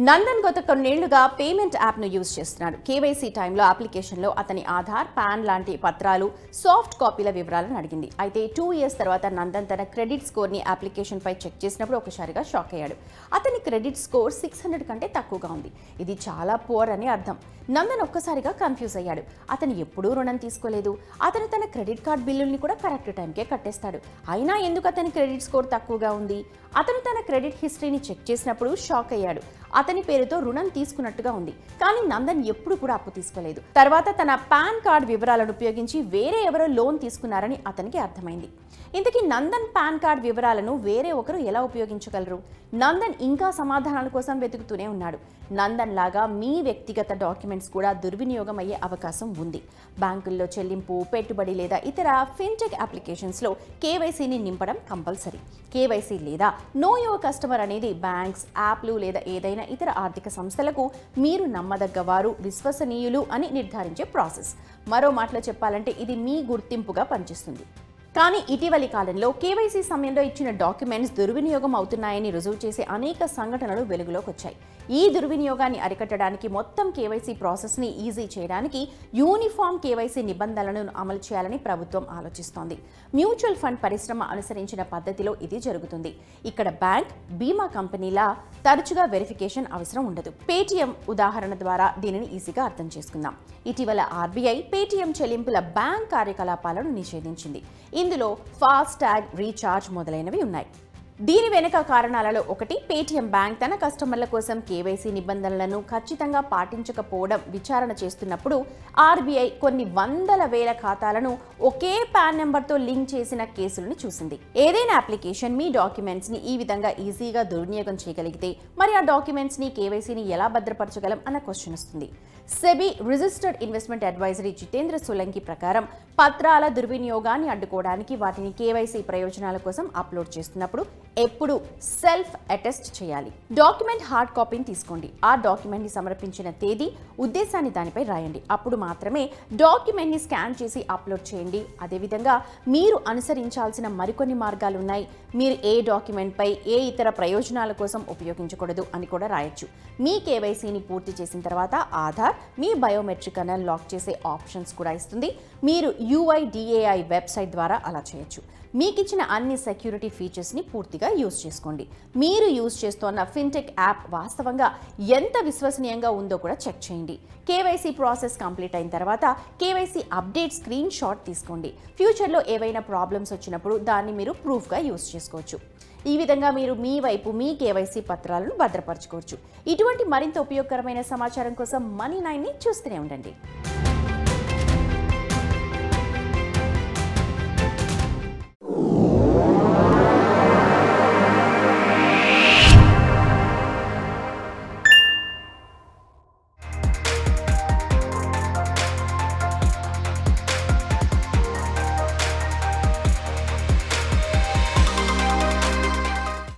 నందన్ గత కొన్నేళ్లుగా పేమెంట్ యాప్ను యూజ్ చేస్తున్నాడు. కేవైసీ టైంలో అప్లికేషన్లో అతని ఆధార్, పాన్ లాంటి పత్రాలు, సాఫ్ట్ కాపీల వివరాలను అడిగింది. అయితే 2 ఇయర్స్ తర్వాత నందన్ తన క్రెడిట్ స్కోర్ని అప్లికేషన్పై చెక్ చేసినప్పుడు ఒకసారిగా షాక్ అయ్యాడు. అతని క్రెడిట్ స్కోర్ 600 కంటే తక్కువగా ఉంది. ఇది చాలా పూర్ అని అర్థం. నందన్ ఒక్కసారిగా కన్ఫ్యూజ్ అయ్యాడు. అతను ఎప్పుడూ రుణం తీసుకోలేదు. అతను తన క్రెడిట్ కార్డ్ బిల్లుల్ని కూడా కరెక్ట్ టైంకే కట్టేస్తాడు. అయినా ఎందుకు అతని క్రెడిట్ స్కోర్ తక్కువగా ఉంది? అతను తన క్రెడిట్ హిస్టరీని చెక్ చేసినప్పుడు షాక్ అయ్యాడు. అతని పేరుతో రుణం తీసుకున్నట్టుగా ఉంది. కానీ నందన్ ఎప్పుడు కూడా అప్పు తీసుకోలేదు. తర్వాత తన పాన్ కార్డ్ వివరాలను ఉపయోగించి వేరే ఎవరో లోన్ తీసుకున్నారని అతనికి అర్థమైంది. ఇంతకీ నందన్ పాన్ కార్డ్ వివరాలను వేరే ఒకరు ఎలా ఉపయోగించగలరు? నందన్ ఇంకా సమాధానాల కోసం వెతుకుతూనే ఉన్నాడు. నందన్ లాగా మీ వ్యక్తిగత డాక్యుమెంట్స్ కూడా దుర్వినియోగం అయ్యే అవకాశం ఉంది. బ్యాంకుల్లో చెల్లింపు, పెట్టుబడి లేదా ఇతర ఫిన్టెక్ అప్లికేషన్స్లో కేవైసీని నింపడం కంపల్సరీ. కేవైసీ లేదా నో యువర్ కస్టమర్ అనేది బ్యాంక్స్, యాప్లు లేదా ఏదైనా ఇతర ఆర్థిక సంస్థలకు మీరు నమ్మదగ్గవారు, విశ్వసనీయులు అని నిర్ధారించే ప్రాసెస్. మరో మాటలో చెప్పాలంటే ఇది మీ గుర్తింపుగా పనిచేస్తుంది. కానీ ఇటీవలి కాలంలో కేవైసీ సమయంలో ఇచ్చిన డాక్యుమెంట్స్ దుర్వినియోగం అవుతున్నాయని రుజువు చేసే అనేక సంఘటనలు వెలుగులోకి వచ్చాయి. ఈ దుర్వినియోగాన్ని అరికట్టడానికి, మొత్తం కేవైసీ ప్రాసెస్ని ఈజీ చేయడానికి యూనిఫామ్ కేవైసీ నిబంధనలను అమలు చేయాలని ప్రభుత్వం ఆలోచిస్తోంది. మ్యూచువల్ ఫండ్ పరిశ్రమ అనుసరించిన పద్ధతిలో ఇది జరుగుతుంది. ఇక్కడ బ్యాంక్, బీమా కంపెనీల తరచుగా వెరిఫికేషన్ అవసరం ఉండదు. పేటీఎం ఉదాహరణ ద్వారా దీనిని ఈజీగా అర్థం చేసుకుందాం. ఇటీవల ఆర్బీఐ పేటీఎం చెల్లింపుల బ్యాంక్ కార్యకలాపాలను నిషేధించింది. ఇందులో ఫాస్టాగ్, రీఛార్జ్ మొదలైనవి ఉన్నాయి. దీని వెనుక కారణాలలో ఒకటి, పేటీఎం బ్యాంక్ తన కస్టమర్ల కోసం కేవైసీ నిబంధనలను ఖచ్చితంగా పాటించకపోవడం. విచారణ చేస్తున్నప్పుడు ఆర్బీఐ కొన్ని వందల వేల ఖాతాలను ఒకే పాన్ నెంబర్తో లింక్ చేసిన కేసులను చూసింది. ఏదైనా అప్లికేషన్ మీ డాక్యుమెంట్స్ని ఈ విధంగా ఈజీగా దుర్వినియోగం చేయగలిగితే మరి ఆ డాక్యుమెంట్స్ని, కేవైసీని ఎలా భద్రపరచగలం అన్న క్వశ్చన్ వస్తుంది. SEBI registered investment advisory Jitendra Solanki ప్రకారం పత్రాల దుర్వినియోగాన్ని అడ్డుకోవడానికి వాటిని కేవైసీ ప్రయోజనాల కోసం అప్లోడ్ చేస్తున్నప్పుడు ఎప్పుడు సెల్ఫ్ అటెస్ట్ చేయాలి. డాక్యుమెంట్ హార్డ్ కాపీని తీసుకోండి. ఆ డాక్యుమెంట్ని సమర్పించిన తేదీ, ఉద్దేశాన్ని దానిపై రాయండి. అప్పుడు మాత్రమే డాక్యుమెంట్ని స్కాన్ చేసి అప్లోడ్ చేయండి. అదేవిధంగా మీరు అనుసరించాల్సిన మరికొన్ని మార్గాలు ఉన్నాయి. మీరు ఏ డాక్యుమెంట్పై ఏ ఇతర ప్రయోజనాల కోసం ఉపయోగించకూడదు అని కూడా రాయొచ్చు. మీ కేవైసీని పూర్తి చేసిన తర్వాత ఆధార్, మీ బయోమెట్రిక్ అన్న లాక్ చేసే ఆప్షన్స్ కూడా ఇస్తుంది. మీరు UIDAI వెబ్సైట్ ద్వారా అలా చేయొచ్చు. మీకు ఇచ్చిన అన్ని సెక్యూరిటీ ఫీచర్స్ని పూర్తిగా యూజ్ చేసుకోండి. మీరు యూజ్ చేస్తున్న ఫిన్టెక్ యాప్ వాస్తవంగా ఎంత విశ్వసనీయంగా ఉందో కూడా చెక్ చేయండి. కేవైసీ ప్రాసెస్ కంప్లీట్ అయిన తర్వాత కేవైసీ అప్డేట్ స్క్రీన్ షాట్ తీసుకోండి. ఫ్యూచర్లో ఏవైనా ప్రాబ్లమ్స్ వచ్చినప్పుడు దాన్ని మీరు ప్రూఫ్గా యూజ్ చేసుకోవచ్చు. ఈ విధంగా మీరు మీ వైపు మీ కేవైసీ పత్రాలను భద్రపరచుకోవచ్చు. ఇటువంటి మరింత ఉపయోగకరమైన సమాచారం కోసం Money9ని చూస్తూనే ఉండండి.